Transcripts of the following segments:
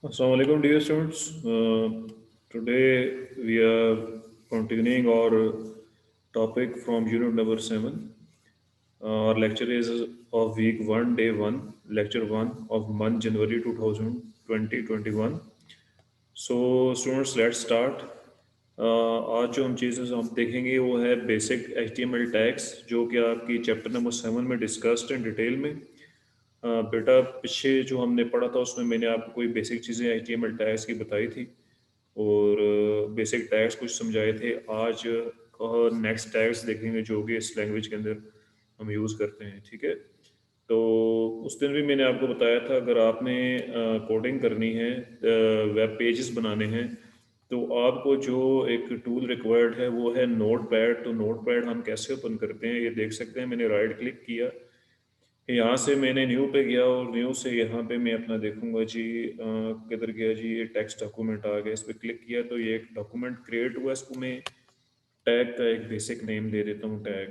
Assalamu alaikum, dear students. Today we are continuing our topic from unit number 7. Our lecture is of week 1, day 1, lecture 1 of month January 2021. So students, let's start. आज जो हम चीज़ें हम देखेंगे वो है basic HTML tags जो कि आपकी चैप्टर नंबर 7 में डिस्कस्ड इन डिटेल में। बेटा पीछे जो हमने पढ़ा था उसमें मैंने आपको कोई बेसिक चीज़ें HTML टैग्स की बताई थी और बेसिक टैग्स कुछ समझाए थे। आज नेक्स्ट टैग्स देखेंगे जो कि इस लैंग्वेज के अंदर हम यूज़ करते हैं, ठीक है। तो उस दिन भी मैंने आपको बताया था अगर आपने कोडिंग करनी है, वेब पेजेस बनाने हैं, तो आपको जो एक टूल रिक्वायर्ड है वो है नोट पैड। तो नोट पैड हम कैसे ओपन करते हैं ये देख सकते हैं। मैंने राइट क्लिक किया, यहाँ से मैंने न्यू पे गया और न्यू से यहाँ पे मैं अपना देखूंगा जी किधर गया जी, ये टेक्स्ट डॉक्यूमेंट आ गया। इस पर क्लिक किया तो ये एक डॉक्यूमेंट क्रिएट हुआ। इसको मैं टैग का एक बेसिक नेम दे देता हूँ, टैग।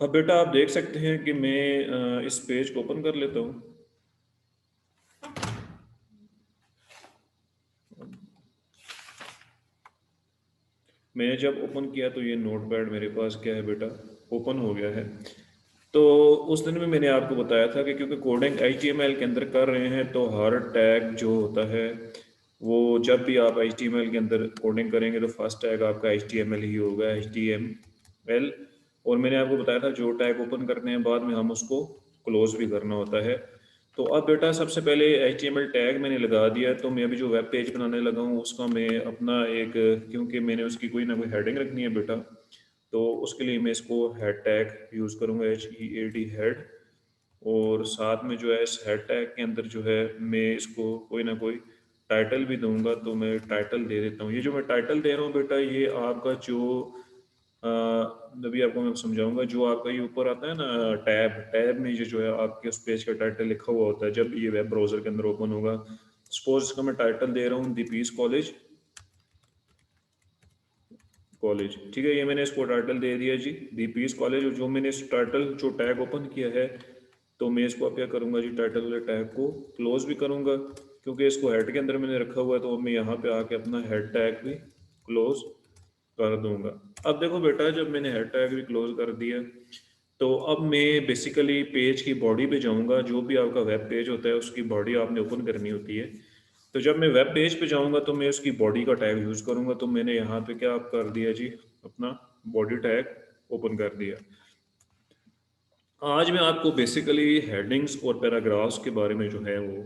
अब बेटा आप देख सकते हैं कि मैं इस पेज को ओपन कर लेता हूँ। मैंने जब ओपन किया तो ये नोटपैड मेरे पास क्या है बेटा, ओपन हो गया है। तो उस दिन में मैंने आपको बताया था कि क्योंकि कोडिंग HTML के अंदर कर रहे हैं तो हर टैग जो होता है वो, जब भी आप HTML के अंदर कोडिंग करेंगे तो फर्स्ट टैग आपका HTML ही होगा, HTML। और मैंने आपको बताया था जो टैग ओपन करने हैं बाद में हम उसको क्लोज भी करना होता है। तो अब बेटा सबसे पहले HTML टैग मैंने लगा दिया, तो मैं अभी जो वेब पेज बनाने लगा हूँ उसका मैं अपना एक, क्योंकि मैंने उसकी कोई ना कोई हेडिंग रखनी है बेटा, तो उसके लिए मैं इसको हेड टैग यूज़ करूँगा, HEAD हेड। और साथ में जो है इस हेड टैग के अंदर जो है मैं इसको कोई ना कोई टाइटल भी दूंगा। तो मैं टाइटल दे देता हूँ। ये जो मैं टाइटल दे रहा हूँ बेटा ये आपका जो अभी आपको मैं समझाऊंगा, जो आपका ये ऊपर आता है ना टैब, टैब में ये जो है आपके उस पेज का टाइटल लिखा हुआ होता है जब ये वेब ब्राउजर के अंदर ओपन होगा। सपोज इसका मैं टाइटल दे रहा हूँ दी पीस कॉलेज, कॉलेज, ठीक है। ये मैंने इसको टाइटल दे दिया जी, दी पीस कॉलेज। और जो मैंने इस टाइटल जो टैग ओपन किया है तो मैं इसको अब क्या करूँगा जी, टाइटल वाले टैग को क्लोज भी करूँगा क्योंकि इसको हेड के अंदर मैंने रखा हुआ है। तो अब मैं यहाँ पे आके अपना हेड टैग भी क्लोज कर दूंगा। अब देखो बेटा जब मैंने हेड टैग भी क्लोज कर दिया तो अब मैं बेसिकली पेज की बॉडी पे जाऊंगा। जो भी आपका वेब पेज होता है उसकी बॉडी आपने ओपन करनी होती है। तो जब मैं वेब पेज पे जाऊंगा तो मैं उसकी बॉडी का टैग यूज़ करूंगा। तो मैंने यहाँ पे क्या कर दिया जी, अपना बॉडी टैग ओपन कर दिया। आज मैं आपको बेसिकली हेडिंग्स और पैराग्राफ्स के बारे में जो है वो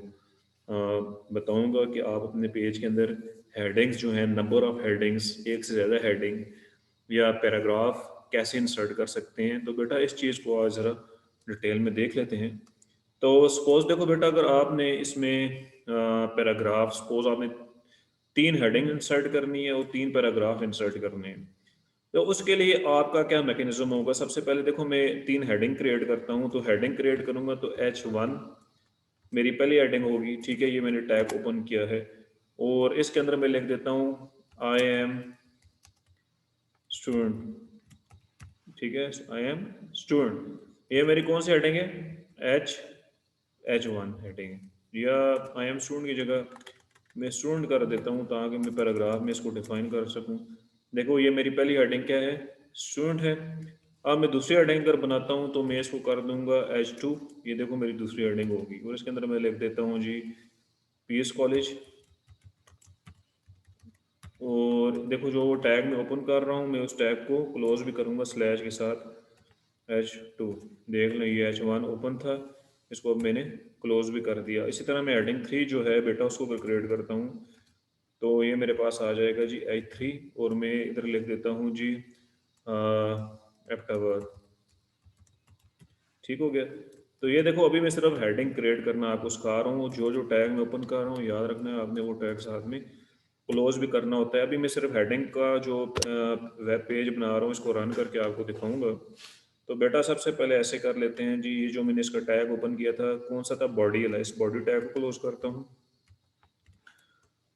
बताऊंगा कि आप अपने पेज के अंदर हेडिंग्स जो है, नंबर ऑफ हेडिंग्स, एक से ज़्यादा हेडिंग या पैराग्राफ कैसे इंसर्ट कर सकते हैं। तो बेटा इस चीज़ को आज ज़रा डिटेल में देख लेते हैं। तो सपोज देखो बेटा अगर आपने इसमें पैराग्राफ, सपोज आपने 3 हेडिंग इंसर्ट करनी है और 3 पैराग्राफ इंसर्ट करने हैं, तो उसके लिए आपका क्या मैकेनिज्म होगा। सबसे पहले देखो मैं 3 हेडिंग क्रिएट करता हूँ। तो हेडिंग क्रिएट करूँगा तो H1 मेरी पहली हेडिंग होगी, ठीक है। ये मैंने टैग ओपन किया है और इसके अंदर मैं लिख देता हूँ आई एम स्टूडेंट, ठीक है। आई एम स्टूडेंट, ये मेरी कौन सी हेडिंग है, एच H1 हेडिंग है। या आई एम स्टूडेंट की जगह मैं स्टूडेंट कर देता हूँ ताकि मैं पैराग्राफ में इसको डिफाइन कर सकूँ। देखो ये मेरी पहली हेडिंग क्या है, स्टूडेंट है। अब मैं दूसरी हेडिंग अगर बनाता हूँ तो मैं इसको कर दूंगा H2। ये देखो मेरी दूसरी हेडिंग होगी और इसके अंदर मैं लिख देता हूँ जी पीएस कॉलेज। और देखो जो टैग मैं ओपन कर रहा हूँ मैं उस टैग को क्लोज भी करूँगा स्लैश के साथ, H2। देख लो ये H1 ओपन था, इसको अब मैंने क्लोज भी कर दिया। इसी तरह मैं हेडिंग 3 जो है बेटा उसको क्रिएट करता हूँ। तो ये मेरे पास आ जाएगा जी H3 और मैं इधर लिख देता हूँ जी अक्टूबर, ठीक हो गया। तो ये देखो अभी मैं सिर्फ हेडिंग क्रिएट करना आपको सिखा रहा हूँ। जो जो टैग मैं ओपन कर रहा हूँ याद रखना है आपने वो टैग साथ में क्लोज भी करना होता है। अभी मैं सिर्फ हेडिंग का जो वेब पेज बना रहा हूँ इसको रन करके आपको दिखाऊंगा। तो बेटा सबसे पहले ऐसे कर लेते हैं जी, ये जो मैंने इसका टैग ओपन किया था कौन सा था, बॉडी वाला, इस बॉडी टैग को क्लोज करता हूँ।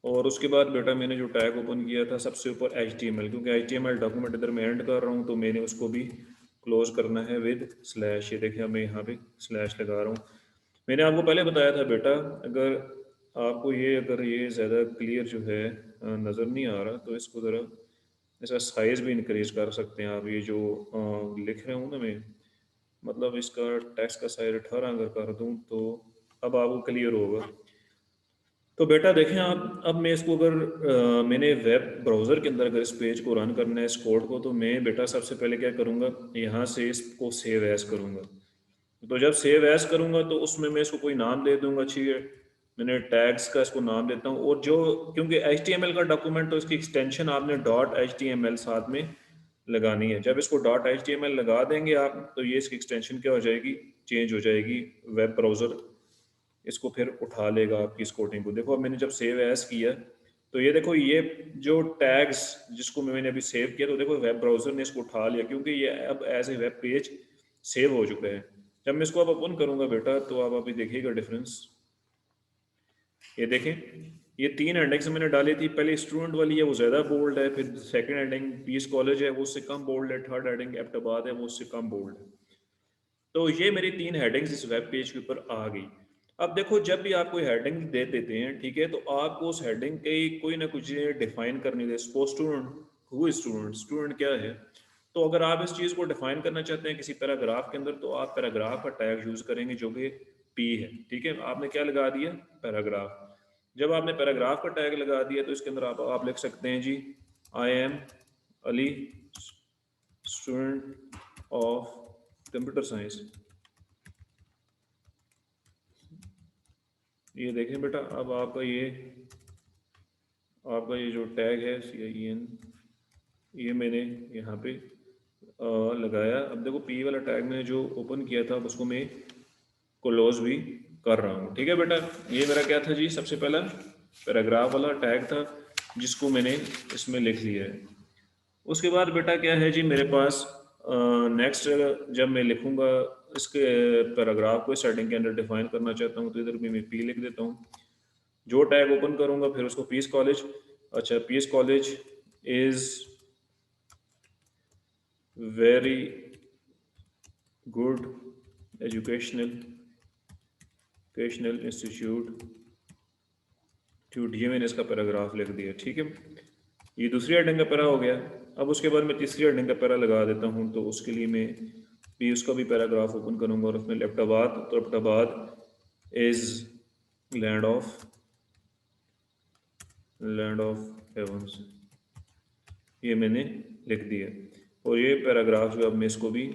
और उसके बाद बेटा मैंने जो टैग ओपन किया था सबसे ऊपर HTML, क्योंकि HTML डॉक्यूमेंट इधर मैं एंड कर रहा हूँ तो मैंने उसको भी क्लोज करना है विद स्लैश। ये देखिए मैं यहाँ पे स्लैश लगा रहा हूँ। मैंने आपको पहले बताया था बेटा अगर आपको ये अगर ये ज़्यादा क्लियर जो है नज़र नहीं आ रहा, तो इसको ज़रा इसका साइज़ भी इंक्रीज कर सकते हैं आप। ये जो लिख रहे हूँ ना मैं, मतलब इसका टेक्स्ट का साइज 18 अगर कर दूँ तो अब आपको क्लियर होगा। तो बेटा देखें आप, अब मैं इसको अगर मैंने वेब ब्राउज़र के अंदर अगर इस पेज को रन करना है, इस कोड को, तो मैं बेटा सबसे पहले क्या करूँगा, यहाँ से इसको सेव एज़ करूँगा। तो जब सेव एज़ करूँगा तो उसमें मैं इसको कोई नाम दे दूँगा। ठीक है, मैंने टैग्स का इसको नाम देता हूँ। और जो, क्योंकि HTML का डॉक्यूमेंट, तो इसकी एक्सटेंशन आपने .html साथ में लगानी है। जब इसको .html लगा देंगे आप, तो ये इसकी एक्सटेंशन क्या हो जाएगी, चेंज हो जाएगी। वेब ब्राउज़र इसको फिर उठा लेगा आपकी इस कोडिंग को। देखो अब मैंने जब सेव एज किया, तो ये देखो ये जो टैग्स जिसको मैंने अभी सेव किया, तो देखो वेब ब्राउज़र ने इसको उठा लिया, क्योंकि ये अब as a web page save हो चुका है। जब मैं इसको अब ओपन करूँगा बेटा, तो आप अभी देखिएगा डिफरेंस। ये देखें, ये 3 हेडिंग्स मैंने डाली थी। पहले स्टूडेंट वाली है, वो ज़्यादा बोल्ड है। फिर सेकंड हेडिंग पीस कॉलेज है, वो उससे कम बोल्ड है। थर्ड हेडिंग एबटाबाद है, वो उससे कम बोल्ड है। तो ये मेरी 3 हेडिंग्स इस वेब पेज के ऊपर आ गई। अब देखो, जब भी आप कोई हेडिंग दे देते हैं, ठीक है, तो आपको उस हेडिंग के कोई ना कुछ डिफाइन करनी है। Suppose student, who is student, student क्या है। तो अगर आप इस चीज़ को डिफाइन करना चाहते हैं किसी पैराग्राफ के अंदर, तो आप पैराग्राफ का टैग यूज़ करेंगे, जो कि पी है। ठीक है, आपने क्या लगा दिया, पैराग्राफ। जब आपने पैराग्राफ का टैग लगा दिया, तो इसके अंदर आप लिख सकते हैं जी, I am Ali, student of computer science. ये देखें बेटा, अब आपका ये जो टैग है CIEN, ये मैंने यहाँ पे लगाया। अब देखो, पी वाला टैग मैंने जो ओपन किया था, अब उसको मैं क्लोज भी कर रहा हूँ। ठीक है बेटा, ये मेरा क्या था जी, सबसे पहला पैराग्राफ वाला टैग था, जिसको मैंने इसमें लिख लिया है। उसके बाद बेटा क्या है जी मेरे पास, नेक्स्ट जब मैं लिखूंगा इसके पैराग्राफ को इस हेडिंग के अंदर डिफाइन करना चाहता हूँ, तो इधर भी मैं पी लिख देता हूँ। जो टैग ओपन करूंगा, फिर उसको पीस कॉलेज, अच्छा, Peace College is very good educational educational institute too, ये मैंने इसका पैराग्राफ लिख दिया। ठीक है, ये दूसरी हेडिंग का पैरा हो गया। अब उसके बाद मैं तीसरी हेडिंग का पैरा लगा देता हूँ। तो उसके लिए मैं भी उसका भी पैराग्राफ ओपन करूँगा, और उसमें लेफ्टाबाद, तो लेफ्टाबाद इज लैंड ऑफ हेवंस, ये मैंने लिख दिया। और ये पैराग्राफ जो, अब मैं इसको भी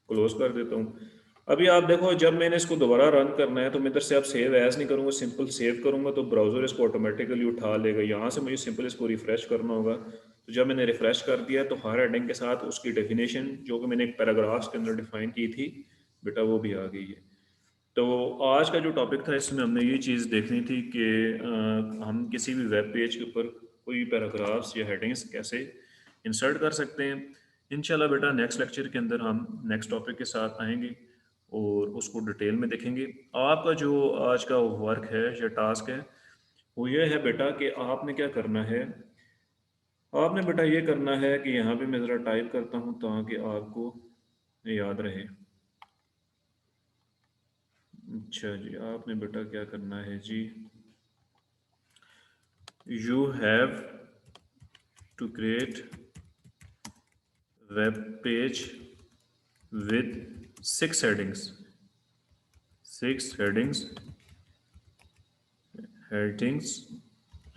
क्लोज कर देता हूँ। अभी आप देखो, जब मैंने इसको दोबारा रन करना है, तो मैं इधर से अब सेव एज नहीं करूँगा, सिंपल सेव करूँगा, तो ब्राउज़र इसको ऑटोमेटिकली उठा लेगा। यहाँ से मुझे सिंपल इसको रिफ़्रेश करना होगा। तो जब मैंने रिफ़्रेश कर दिया, तो हर हेडिंग के साथ उसकी डेफिनेशन, जो कि मैंने एक पैराग्राफ के अंदर डिफाइन की थी बेटा, वो भी आ गई है। तो आज का जो टॉपिक था, इसमें हमने ये चीज़ देखनी थी कि हम किसी भी वेब पेज के ऊपर कोई भी पैराग्राफ्स या हेडिंग्स कैसे इंसर्ट कर सकते हैं। इंशाल्लाह बेटा, नेक्स्ट लेक्चर के अंदर हम नेक्स्ट टॉपिक के साथ आएंगे और उसको डिटेल में देखेंगे। आपका जो आज का वर्क है या टास्क है, वो ये है बेटा कि आपने क्या करना है। आपने बेटा ये करना है कि यहाँ पे मैं ज़रा टाइप करता हूँ, ताकि आपको याद रहे। अच्छा जी, आपने बेटा क्या करना है जी, you have to create web page with 6 headings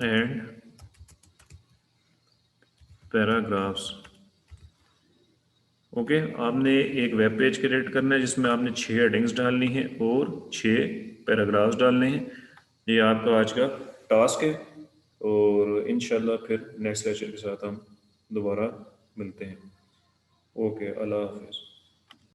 and paragraphs। Okay, आपने एक वेब पेज क्रिएट करना है, जिसमें आपने 6 हेडिंग्स डालनी है और 6 पैराग्राफ्स डालने हैं। ये आपका आज का टास्क है, और इंशाल्लाह फिर नेक्स्ट लेक्चर के साथ हम दोबारा मिलते हैं। ओके, अल्लाह हाफिज़।